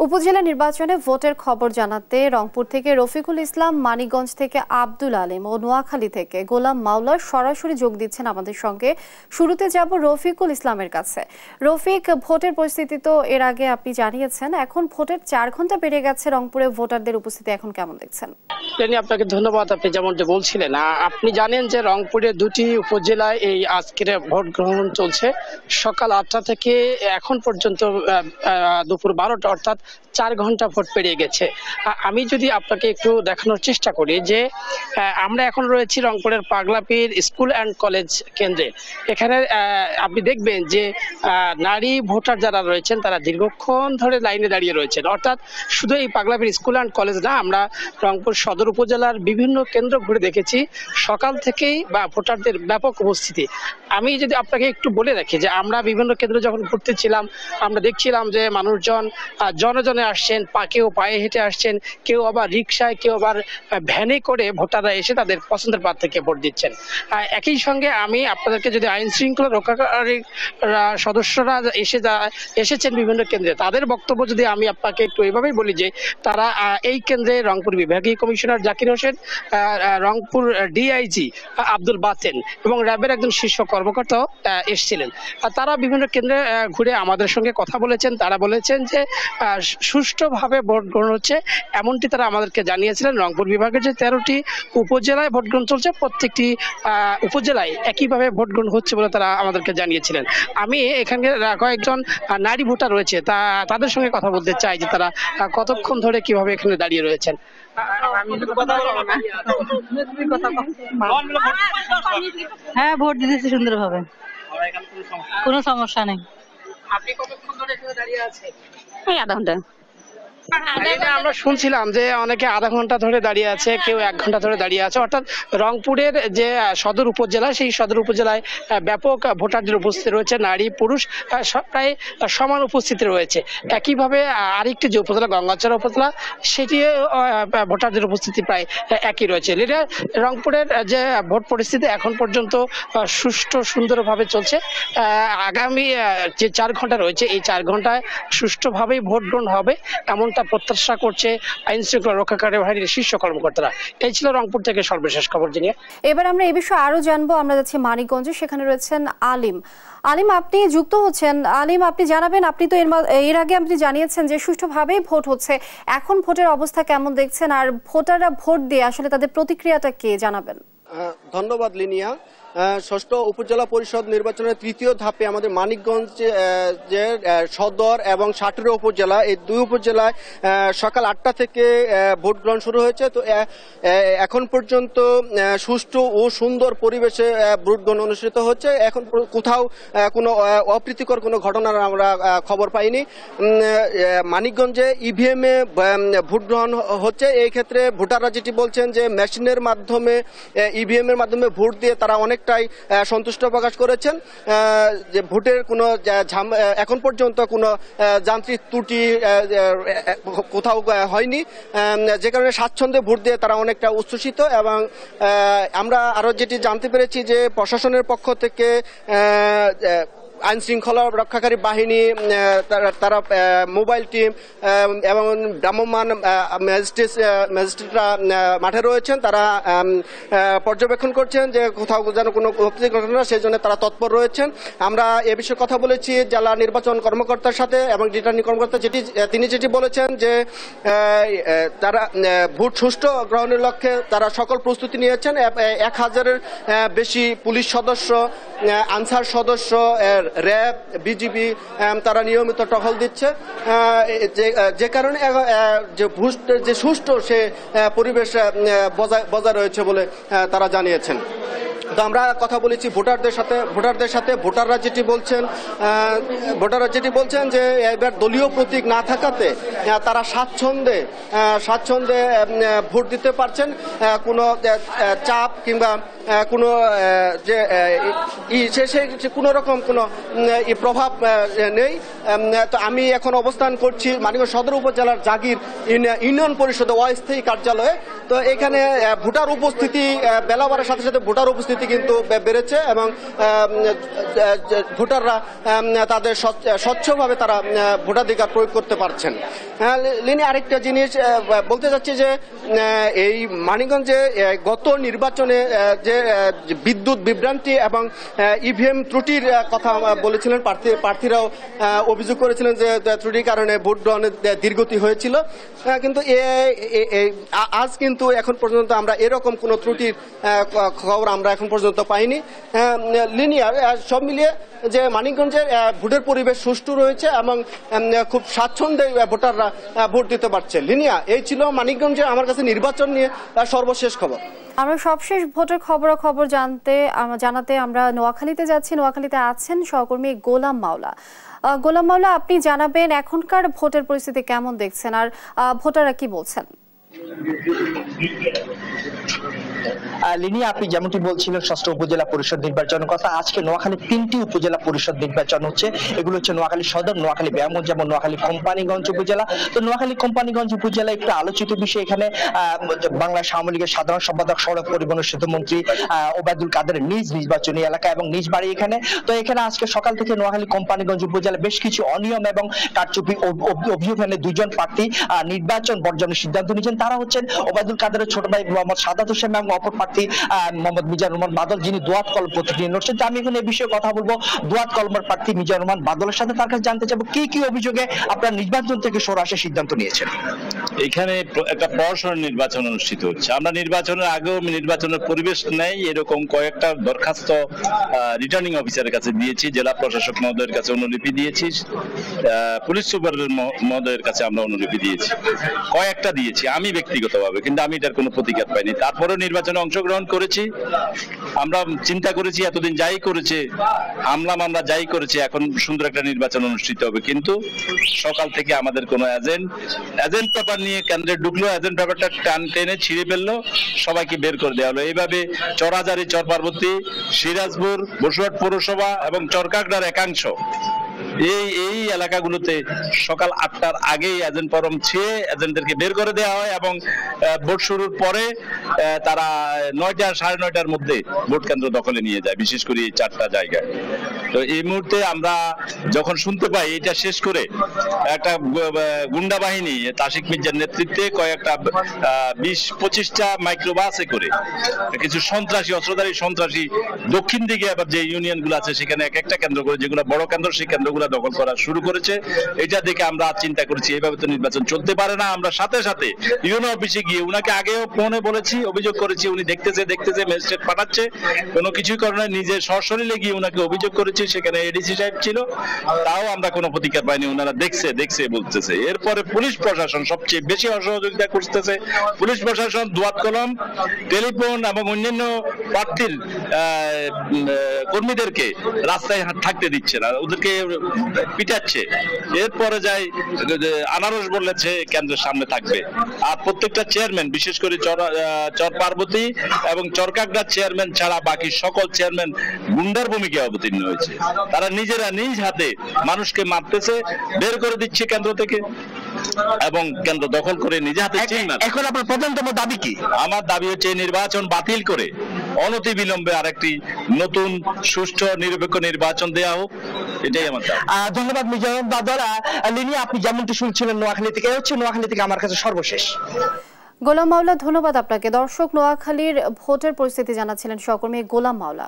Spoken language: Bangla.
উপজেলা নির্বাচনে ভোটের খবর জানাতে রংপুর থেকে রফিকুল ইসলাম, মানিকগঞ্জ থেকে আব্দুল আলিম ও নোয়াখালী থেকে গোলাম মাওলা সরাসরি যোগ দিচ্ছেন আমাদের সঙ্গে। শুরুতে যাব রফিকুল ইসলামের কাছে। রফিক, ভোটের পরিস্থিতি তো এর আগে আপনি জানিয়েছেন, এখন ভোটের 4 ঘন্টা পেরিয়ে গেছে, রংপুরে ভোটারদের উপস্থিতি এখন কেমন দেখছেন? আপনাকে ধন্যবাদ। আপনি যেমনটি বলছিলেন, আপনি জানেন যে রংপুরের 2টি উপজেলায় এই আজকের ভোট গ্রহণ চলছে। সকাল 8টা থেকে এখন পর্যন্ত দুপুর 12টা, অর্থাৎ 4 ঘন্টা ভোট পেরিয়ে গেছে। আমি যদি আপনাকে একটু দেখানোর চেষ্টা করি যে আমরা এখন রয়েছি রংপুরের পাগলাপীর স্কুল অ্যান্ড কলেজ কেন্দ্রে। এখানে আপনি দেখবেন যে নারী ভোটার যারা রয়েছেন তারা দীর্ঘক্ষণ ধরে লাইনে দাঁড়িয়ে রয়েছেন। অর্থাৎ শুধু এই পাগলাপীর স্কুল অ্যান্ড কলেজ না, আমরা রংপুর সদর উপজেলার বিভিন্ন কেন্দ্র ঘুরে দেখেছি সকাল থেকেই বা ভোটারদের ব্যাপক উপস্থিতি। আমি যদি আপনাকে একটু বলে রাখি যে আমরা বিভিন্ন কেন্দ্রে যখন ঘুরতেছিলাম আমরা দেখছিলাম যে মানুষজন জনজনে আসছেন, কেউ পায়ে হেঁটে আসছেন, কেউ আবার রিক্সায়, কেউ আবার ভ্যানে করে ভোটাররা এসে তাদের পছন্দের প্রার্থীকে ভোট দিচ্ছেন। একই সঙ্গে আমি আপনাদেরকে যদি আইন শৃঙ্খলা রক্ষাকারী সদস্যরা এসেছেন বিভিন্ন কেন্দ্রে, তাদের বক্তব্য যদি আমি আপনাকে একটু এইভাবেই বলি যে তারা এই কেন্দ্রে রংপুর বিভাগীয় কমিশনার জাকির হোসেন, রংপুর ডিআইজি আব্দুল বাতেন এবং র্যাবের একজন শীর্ষ কর্মকর্তাও এসেছিলেন। তারা বিভিন্ন কেন্দ্রে ঘুরে আমাদের সঙ্গে কথা বলেছেন। তারা বলেছেন যে সুষ্ঠুভাবে ভোট গ্রহণ হচ্ছে, এমনটি তারা আমাদেরকে জানিয়েছিলেন। রংপুর বিভাগের যে 13টি উপজেলায় ভোট গ্রহণ চলছে, প্রত্যেকটি উপজেলায় একইভাবে ভোট গ্রহণ হচ্ছে বলে তারা আমাদেরকে জানিয়েছিলেন। আমি এখানে কয়েকজন নারী ভোটার রয়েছে, তাদের সঙ্গে কথা বলতে চাই যে তারা কতক্ষণ ধরে কিভাবে এখানে দাঁড়িয়ে রয়েছেন। হ্যাঁ, ভোট দিতেছি সুন্দরভাবে, কোনো সমস্যা নেই। আপনি কতক্ষণ ধরে এখানে দাঁড়িয়ে আছেন? আধা ঘন্টা। আমরা শুনছিলাম যে অনেকে আধা ঘন্টা ধরে দাঁড়িয়ে আছে, কেউ 1 ঘন্টা ধরে দাঁড়িয়ে আছে। অর্থাৎ রংপুরের যে সদর উপজেলা, সেই সদর উপজেলায় ব্যাপক ভোটারদের উপস্থিতি রয়েছে, নারী পুরুষ প্রায় সমান উপস্থিতি রয়েছে। একইভাবে আরেকটি যে উপজেলা গঙ্গাচড়া উপজেলা, সেটি ভোটারদের উপস্থিতি প্রায় একই রয়েছে। রংপুরের যে ভোট পরিস্থিতি এখন পর্যন্ত সুষ্ঠু সুন্দরভাবে চলছে। আগামী যে 4 ঘন্টা রয়েছে, এই 4 ঘন্টায় সুষ্ঠুভাবেই ভোট গ্রহণ হবে এমনটা প্রত্যাশা করছে আইন শৃঙ্খলা রক্ষাকারী বাহিনীর শীর্ষ কর্মকর্তারা। এই ছিল রংপুর থেকে সর্বশেষ খবর জানিয়ে। এবার আমরা এই বিষয়ে আরো জানবো। আমরা যাচ্ছি মানিকগঞ্জে, সেখানে রয়েছেন আলিম। আলিম, আপনি যুক্ত হচ্ছেন। আলিম, আপনি জানাবেন, আপনি তো এর আগে আপনি জানিয়েছেন যে সুষ্ঠুভাবেই ভোট হচ্ছে, এখন ভোটের অবস্থা কেমন দেখছেন আর ভোটাররা ভোট দিয়ে আসলে তাদের প্রতিক্রিয়াটা কে জানাবেন? ধন্যবাদ লিনিয়া। ষষ্ঠ উপজেলা পরিষদ নির্বাচনের 3য় ধাপে আমাদের মানিকগঞ্জ যে সদর এবং সাটুরিয়া উপজেলা, এই 2 উপজেলায় সকাল 8টা থেকে ভোট গ্রহণ শুরু হয়েছে। তো এখন পর্যন্ত সুষ্ঠু ও সুন্দর পরিবেশে ভোট গ্রহণ অনুষ্ঠিত হচ্ছে। এখন কোথাও কোনো অপ্রীতিকর কোনো ঘটনার আমরা খবর পাইনি। মানিকগঞ্জে ইভিএমে ভোট গ্রহণ হচ্ছে। এই ক্ষেত্রে ভোটাররা যেটি বলছেন যে মেশিনের মাধ্যমে, ইভিএম এর মাধ্যমে ভোট দিয়ে তারা অনেকটাই সন্তুষ্ট প্রকাশ করেছেন যে ভোটের কোনো এখন পর্যন্ত কোনো যান্ত্রিক ত্রুটি কোথাও হয়নি, যে কারণে স্বাচ্ছন্দ্যে ভোট দিয়ে তারা অনেকটা উচ্ছ্বসিত। এবং আমরা আরো যেটি জানতে পেরেছি যে প্রশাসনের পক্ষ থেকে আইন শৃঙ্খলা রক্ষাকারী বাহিনী, তারা মোবাইল টিম এবং ভ্রাম্যমাণ ম্যাজিস্ট্রেটরা মাঠে রয়েছেন। তারা পর্যবেক্ষণ করছেন যে কোথাও যেন কোনো ঘটনা, সেই জন্য তারা তৎপর রয়েছেন। আমরা এ বিষয়ে কথা বলেছি জেলা নির্বাচন কর্মকর্তার সাথে এবং রিটার্নিং কর্মকর্তা তিনি যেটি বলেছেন যে তারা ভোট সুষ্ঠু গ্রহণের লক্ষ্যে তারা সকল প্রস্তুতি নিয়েছেন। 1000-এর বেশি পুলিশ সদস্য, আনসার সদস্য, র্যাব, বিজিবি তারা নিয়মিত টহল দিচ্ছে, যে কারণে যে সুষ্ঠু সে পরিবেশ বজায় রয়েছে বলে তারা জানিয়েছেন। তো আমরা কথা বলেছি ভোটারদের সাথে। ভোটাররা যেটি বলছেন যে এবার দলীয় প্রতীক না থাকাতে তারা স্বাচ্ছন্দ্যে ভোট দিতে পারছেন, কোনো চাপ কিংবা কোনো যে কোনো রকম কোনো প্রভাব নেই। তো আমি এখন অবস্থান করছি মানিকগঞ্জ সদর উপজেলার জাগির ইউনিয়ন পরিষদের অস্থায়ী কার্যালয়ে। তো এখানে ভোটার উপস্থিতি বেলা বাড়ার সাথে সাথে ভোটার উপস্থিতি বিভ্রান্তি কিন্তু বেড়েছে এবং ভোটাররা তাদের স্বচ্ছভাবে তারা ভোটাধিকার প্রয়োগ করতে পারছেন। লিনি, আরেকটা জিনিস বলতে চাচ্ছি যে এই মানিকগঞ্জে গত নির্বাচনে যে বিদ্যুৎ বিভ্রান্তি এবং ইভিএম ত্রুটির কথা বলেছিলেন, প্রার্থীরাও অভিযোগ করেছিলেন যে ত্রুটির কারণে ভোট গ্রহণের দীর্ঘতি হয়েছিল, কিন্তু আজ কিন্তু এখন পর্যন্ত আমরা এরকম কোনো ত্রুটির খবর আমরা এখন পর্যন্ত পাইনি। লিনিয়ার সব মিলিয়ে যে মানিকগঞ্জের ভোটের পরিবেশ সুষ্ঠু রয়েছে এবং খুব স্বাচ্ছন্দ্যে ভোটাররা ভোট দিতে পারছে। লিনিয়া, এই ছিল মানিকগঞ্জে আমার কাছে নির্বাচন নিয়ে সর্বশেষ খবর। আমরা সবশেষ ভোটের খবর জানাতে আমরা নোয়াখালীতে যাচ্ছি। নোয়াখালীতে আছেন সহকর্মী গোলাম মাওলা। গোলাম মাওলা, আপনি জানাবেন এখনকার ভোটের পরিস্থিতি কেমন দেখছেন আর ভোটাররা কি বলছেন? লিনি, আপনি যেমনটি বলছিলেন ষষ্ঠ উপজেলা পরিষদ নির্বাচনের কথা, আজকে নোয়াখালী 3টি উপজেলা পরিষদ নির্বাচন হচ্ছে। এগুলো হচ্ছে নোয়াখালী সদর, নোয়াখালী ব্যায়ামগঞ্জ এবং নোয়াখালী কোম্পানিগঞ্জ উপজেলা। তো নোয়াখালী কোম্পানিগঞ্জ উপজেলা একটু আলোচিত বিষয়। এখানে বাংলাদেশ আওয়ামী লীগের সাধারণ সম্পাদক, সড়ক পরিবহন সেতুমন্ত্রী ওবায়দুল কাদেরের নিজ নির্বাচনী এলাকা এবং নিজ বাড়ি এখানে। তো এখানে আজকে সকাল থেকে নোয়াখালী কোম্পানিগঞ্জ উপজেলা বেশ কিছু অনিয়ম এবং কারচুপি অভিযোগ এনে দুজন প্রার্থী নির্বাচন বর্জনের সিদ্ধান্ত নিয়েছেন। তারা হচ্ছেন ওবায়দুল কাদেরের ছোট ভাই মোহাম্মদ সাদাত হোসেন এবং অপর প্রার্থী মোহাম্মদ মিজানুর রহমান বাদল, যিনি দোয়াত কলম প্রতীক নিয়ে লড়ছেন। আমি এখন এই বিষয়ে কথা বলবো দোয়াত কলমের প্রার্থী মিজানুর রহমান বাদলের সাথে। তার কাছে জানতে চাবো কি কি অভিযোগে আপনারা নির্বাচন থেকে সরে আসার সিদ্ধান্ত নিয়েছেন। এখানে একটা প্রহসন নির্বাচন অনুষ্ঠিত হচ্ছে। আমরা নির্বাচনের আগেও নির্বাচনের পরিবেশ নেই এরকম কয়েকটা দরখাস্ত রিটার্নিং অফিসারের কাছে দিয়েছি, জেলা প্রশাসক মহোদয়ের কাছে অনুলিপি দিয়েছি, পুলিশ সুপার মহোদয়ের কাছে আমরা অনুলিপি দিয়েছি, কয়েকটা দিয়েছি আমি ব্যক্তিগতভাবে, কিন্তু আমি এটার কোনো প্রতিকার পাইনি। তারপরেও নির্বাচনে অংশগ্রহণ করেছি। আমরা চিন্তা করেছি এতদিন যাই করেছে হামলা মামলা যাই করেছে এখন সুন্দর একটা নির্বাচন অনুষ্ঠিত হবে, কিন্তু সকাল থেকে আমাদের কোনো এজেন্ট পেপার নিয়ে কেন্দ্রে ঢুকলো, এজেন্ট পেপারটা টেনে ছিঁড়ে ফেললো, সবাইকে বের করে দেওয়া হলো। এইভাবে চরাজারি, চরপার্বতী, সিরাজপুর, বসুরহাট পৌরসভা এবং চরকাগড়ার একাংশ এই এলাকাগুলোতে সকাল 8টার আগেই এজেন্ট ফরম ছিঁড়ে এজেন্টদেরকে বের করে দেওয়া হয় এবং ভোট শুরুর পরে তারা 9টা 9:30টার মধ্যে ভোট কেন্দ্র দখলে নিয়ে যায়, বিশেষ করে এই 4টা জায়গায়। তো এই মুহূর্তে আমরা যখন শুনতে পাই এটা শেষ করে একটা গুন্ডা বাহিনী তাসিক মির্জার নেতৃত্বে কয়েকটা 20-25টা মাইক্রোবাসে করে কিছু সন্ত্রাসী, অস্ত্রধারী সন্ত্রাসী দক্ষিণ দিকে আবার যে ইউনিয়নগুলো আছে সেখানে এক একটা কেন্দ্র করে, যেগুলো বড় কেন্দ্র সেই কেন্দ্রগুলো দখল করা শুরু করেছে। এটা দেখে আমরা চিন্তা করেছি এইভাবে তো নির্বাচন চলতে পারে না। আমরা সাথে সাথে ইউনো অফিসে গিয়ে উনাকে আগেও ফোনে বলেছি, অভিযোগ করেছি, উনি দেখতেছে ম্যাজিস্ট্রেট পাঠাচ্ছে, কোনো কিছুই করে না। নিজে সশরীরে গিয়ে উনাকে অভিযোগ করেছি, সেখানে এডিসি সাহেব ছিল, তাও আমরা কোনো প্রতিকার পাইনি। ওনারা দেখছে বলতেছে। এরপরে পুলিশ প্রশাসন সবচেয়ে বেশি অসহযোগিতা করতেছে। পুলিশ প্রশাসন দোয়াত কলম, টেলিফোন এবং অন্যান্য প্রার্থীর কর্মীদেরকে রাস্তায় থাকতে দিচ্ছে না, ওদেরকে পিটাচ্ছে। এরপরে যাই আনারস বলেছে কেন্দ্রের সামনে থাকবে। আর প্রত্যেকটা চেয়ারম্যান, বিশেষ করে চর পার্বতী এবং চরকাগড়ার চেয়ারম্যান ছাড়া বাকি সকল চেয়ারম্যান গুন্ডার ভূমিকায় অবতীর্ণ হয়েছে। তারা নিজেরা নিজ হাতে মানুষকে মারতেছে, বের করে দিচ্ছে কেন্দ্র থেকে এবং কেন্দ্র দখল করে নিজে হাতে। এখন আপনার প্রধানতম দাবি কি? আমার দাবি হচ্ছে নির্বাচন বাতিল করে অনতি বিলম্বে আরেকটি নতুন সুষ্ঠু নিরপেক্ষ নির্বাচন দেওয়া হোক, এটাই আমার দাবি। ধন্যবাদ মিজানুর বাদল। লিনি, আপনি যেমনটি শুনছিলেন নোয়াখালী থেকে, হচ্ছে নোয়াখালী থেকে আমার কাছে সর্বশেষ। গোলাম মাওলা, ধন্যবাদ আপনাকে। দর্শক, নোয়াখালীর ভোটের পরিস্থিতি জানাচ্ছিলেন সহকর্মী গোলাম মাওলা।